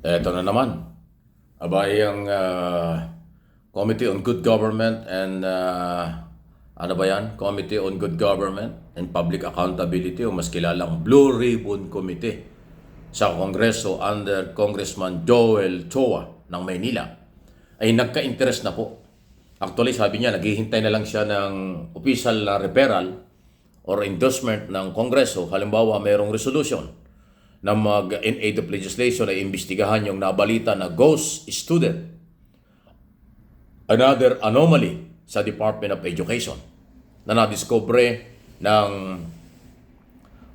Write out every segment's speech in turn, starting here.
Eto na naman. Abay ang Committee on Good Government and ano ba yan? Committee on Good Government and Public Accountability o mas kilalang Blue Ribbon Committee sa Kongreso under Congressman Joel Chua ng Maynila ay nagka-interest na po. Actually, sabi niya, naghihintay na lang siya ng official na referral or endorsement ng Kongreso. Halimbawa, mayroong resolution na in aid of legislation ay imbestigahan yung nabalita na ghost student, another anomaly sa Department of Education na nadiscover ng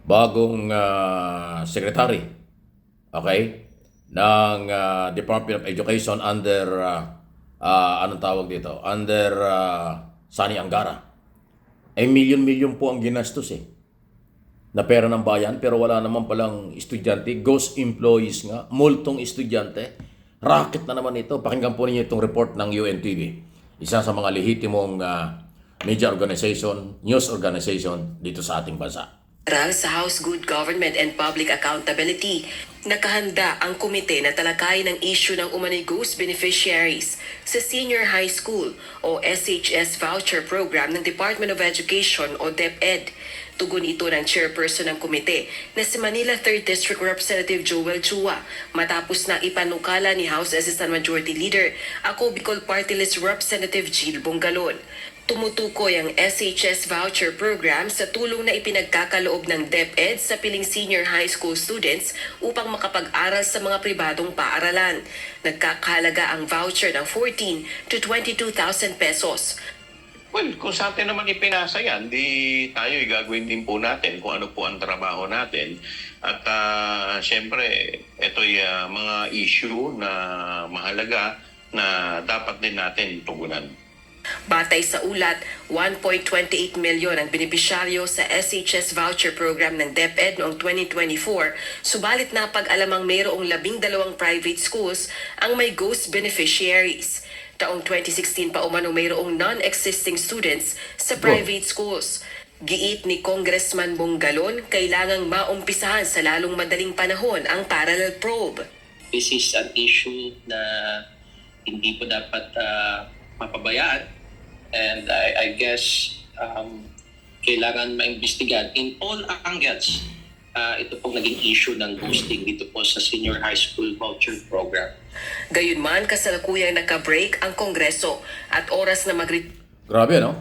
bagong secretary, okay, ng Department of Education under anong tawag dito, under Sani Angara. Ay milyon-milyon po ang ginastos na pera ng bayan, pero wala naman palang estudyante, ghost employees nga, multong estudyante. Racket na naman ito. Pakinggan po ninyo itong report ng UNTV. Isa sa mga lehitimong media organization, news organization dito sa ating bansa. Sa House Good Government and Public Accountability, nakahanda ang komite na talakayin ang issue ng umano'y ghost beneficiaries sa Senior High School o SHS Voucher Program ng Department of Education o DepEd. Tugon ito ng chairperson ng komite na si Manila 3rd District Representative Joel Chua matapos na ipanukala ni House Assistant Majority Leader ako Bicol Party List Representative Jill Bongalon. Tumutukoy ang SHS Voucher Program sa tulong na ipinagkakaloob ng DepEd sa piling senior high school students upang makapag-aral sa mga pribadong paaralan. Nagkakahalaga ang voucher ng 14 to 22,000 pesos. Well, kung sa atin naman ipinasa yan, di tayo gagawin din po natin kung ano po ang trabaho natin. At syempre, ito'y mga issue na mahalaga na dapat din natin tugunan. Batay sa ulat, 1.28 milyon ang benepisyaryo sa SHS Voucher Program ng DepEd noong 2024, subalit napag-alamang mayroong 12 private schools ang may ghost beneficiaries. Taong 2016 pa umano mayroong non-existing students sa private schools. Giit ni Congressman Bongalon, kailangang maumpisahan sa lalong madaling panahon ang parallel probe. This is an issue na hindi po dapat mapabayaan, and I guess kailangan maimbestigahan in all angles. Ito pong naging issue ng ghosting dito po sa Senior High School Voucher Program. Gayunman, kasalukuyang naka-break ang Kongreso at oras na Grabe, no?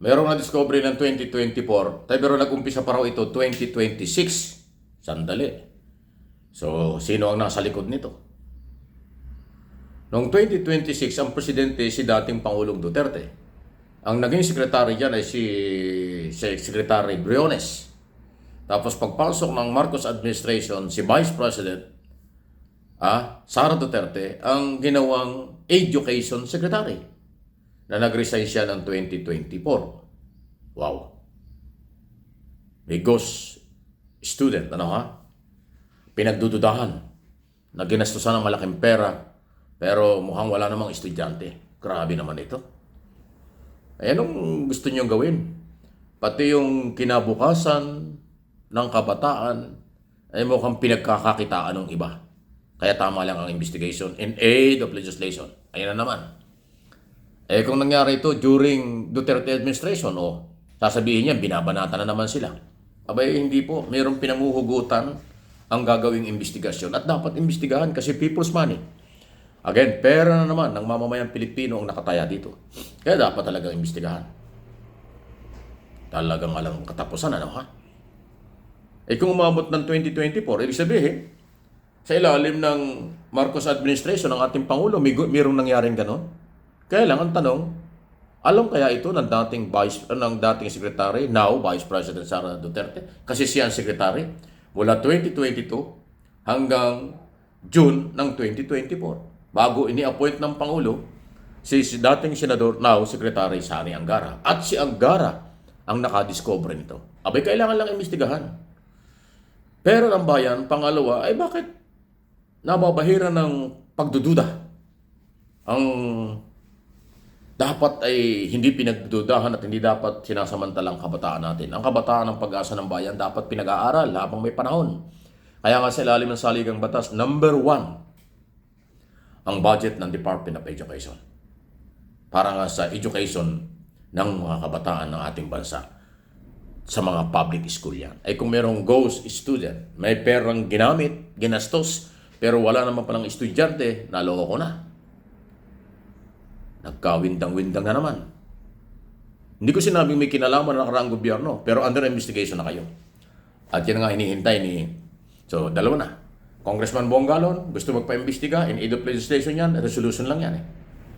Merong na-discovery ng 2024, pero nag-umpisa pa raw ito 2026. Sandali. So, sino ang nasa likod nito? Noong 2026, ang presidente si dating Pangulong Duterte. Ang naging sekretary dyan ay si Secretary Briones. Tapos pagpasok ng Marcos administration, si Vice President Sara Duterte ang ginawang Education Secretary na nag-resign siya ng 2024. Wow. May ghost student, pinagdududahan na ginastusan ng malaking pera pero mukhang wala namang estudyante. Grabe naman ito. Ay, anong gusto niyong gawin? Pati yung kinabukasan ng kabataan ay mukhang pinagkakakitaan ng iba. Kaya tama lang ang investigation in aid of legislation. Ayun na naman. Kung nangyari ito during Duterte administration, sasabihin niya, binabanata na naman sila. Abay, hindi po. Mayroong pinanguhugutan ang gagawing investigasyon. At dapat investigahan kasi people's money. Again, pera na naman ng mamamayang Pilipino ang nakataya dito. Kaya dapat talagang investigahan. Talagang alang katapusan, kung umabot ng 2024, ibig sabihin, sa ilalim ng Marcos administration ng ating Pangulo, mayroong nangyaring ganon. Kaya lang ang tanong, alam kaya ito ng dating Secretary, now Vice President Sara Duterte? Kasi siya ang Secretary mula 2022 hanggang June ng 2024. Bago ini-appoint ng Pangulo, si dating Senador, now Secretary Sani Angara. At si Angara ang nakadiscover nito. Abay, kailangan lang imbestigahan. Pero ng bayan, pangalawa, ay bakit nababahira ng pagdududa? Ang dapat ay hindi pinagdududahan at hindi dapat sinasamantalang kabataan natin. Ang kabataan ng pag-asa ng bayan dapat pinag-aaral habang may panahon. Kaya nga sa ilalim ng saligang batas, number 1 ang budget ng Department of Education para nga sa education ng mga kabataan ng ating bansa sa mga public school yan. Ay kung merong ghost student, may perang ginamit, ginastos, pero wala naman palang estudyante, naloko na. Nagkawindang-windang na naman. Hindi ko sinabing may kinalaman ng nakaraang gobyerno, pero under investigation na kayo. At yan nga hinihintay ni... So, dalawa na. Congressman Bongalon, gusto magpa-imbestiga, in aid of legislation yan, resolution lang yan eh.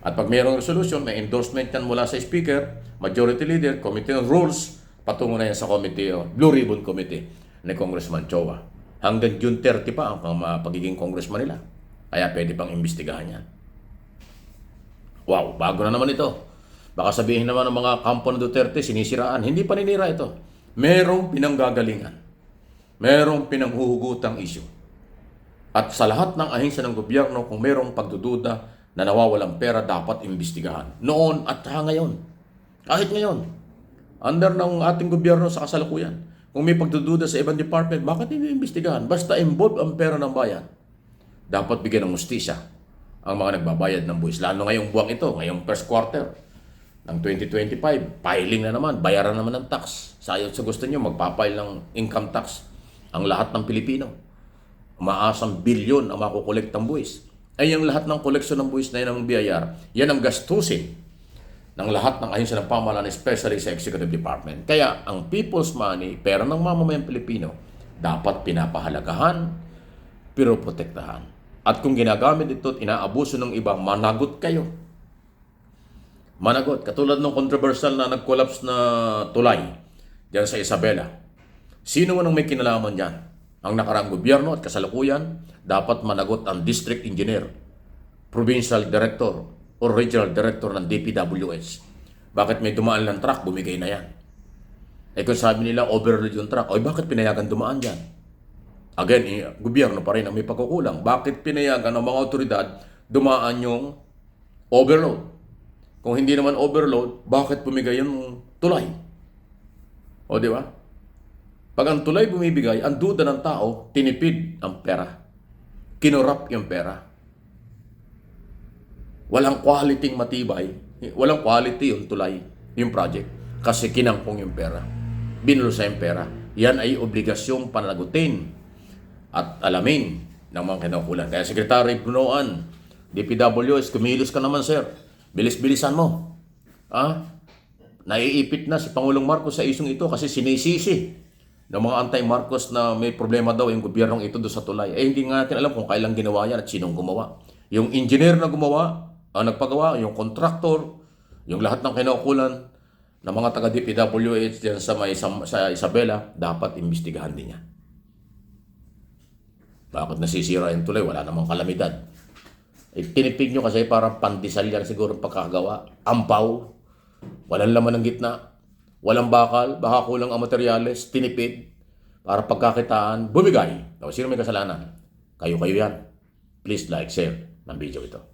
At pag mayroong resolution, may endorsement yan mula sa Speaker, Majority Leader, Committee on Rules, patungo na yan sa committee, Blue Ribbon Committee ni Congressman Chowa. Hanggang June 30 pa ang pagiging congressman nila. Kaya pwede pang imbestigahan yan. Wow, bago na naman ito. Baka sabihin naman ng mga kampo ng Duterte, sinisiraan. Hindi paninira ito. Merong pinanggagalingan. Merong pinanghuhugutang issue. At sa lahat ng ahensya ng gobyerno, kung merong pagdududa na nawawalang pera, dapat imbestigahan. Noon at ngayon. Kahit ngayon. Under ng ating gobyerno sa kasalukuyan. Kung may pagdududa sa ibang department, bakit hindi imbestigahan? Basta involve ang pera ng bayan. Dapat bigyan ng hustisya ang mga nagbabayad ng buwis. Lalo ngayong buwang ito, ngayong first quarter ng 2025, filing na naman, bayaran naman ng tax. Sayot sa gusto nyo, magpapile ng income tax ang lahat ng Pilipino. Umaasang bilyon ang makukolektang buwis. Ay yung lahat ng koleksyon ng buwis na yan ng BIR, yan ang gastusin ng lahat ng ahensya ng pamahalaan, especially sa Executive Department. Kaya ang people's money, pera ng mamamayang Pilipino, dapat pinapahalagahan, pero protektahan. At kung ginagamit ito at inaabuso ng iba, managot kayo. Managot. Katulad ng controversial na nag-collapse na tulay diyan sa Isabela. Sino man ang may kinalaman dyan? Ang nakaraang gobyerno at kasalukuyan, dapat managot ang district engineer, provincial director, o regional director ng DPWH. Bakit may dumaan ng truck, bumigay na yan. Eh kung sabi nila, overload yung truck, oy bakit pinayagan dumaan dyan? Again, gobyerno pa rin ang may pagkukulang. Bakit pinayagan ng mga otoridad dumaan yung overload? Kung hindi naman overload, bakit bumigay yung tulay? O di ba? Pag ang tulay bumibigay, ang duda ng tao, tinipid ang pera. Kinurap yung pera. Walang quality matibay. Walang quality yung tulay, yung project. Kasi kinampong yung pera. Binulsa yung pera. Yan ay obligasyong panagutin at alamin ng mga kinaukulan. Kaya Secretary Bunoan, DPWS, kumilos ka naman sir. Bilis-bilisan mo. Naiipit na si Pangulong Marcos sa isyong ito kasi sinisisi ng mga anti-Marcos na may problema daw yung gobyernong ito doon sa tulay. Eh hindi nga natin alam kung kailan ginawa yan at sinong gumawa. Yung engineer na gumawa, nagpagawa, yung contractor, yung lahat ng kinaukulan ng mga taga-DPWH dyan sa Isabela, dapat imbestigahan din yan. Bakit nasisira yung tulay? Wala namang kalamidad. Tinipid nyo kasi parang pandesal yan siguro pagkagawa. Ampaw. Walang laman ng gitna. Walang bakal. Baka kulang ang materyales. Tinipid. Para pagkakitaan. Bumigay. Sino may kasalanan? Kayo yan. Please like, share ng video ito.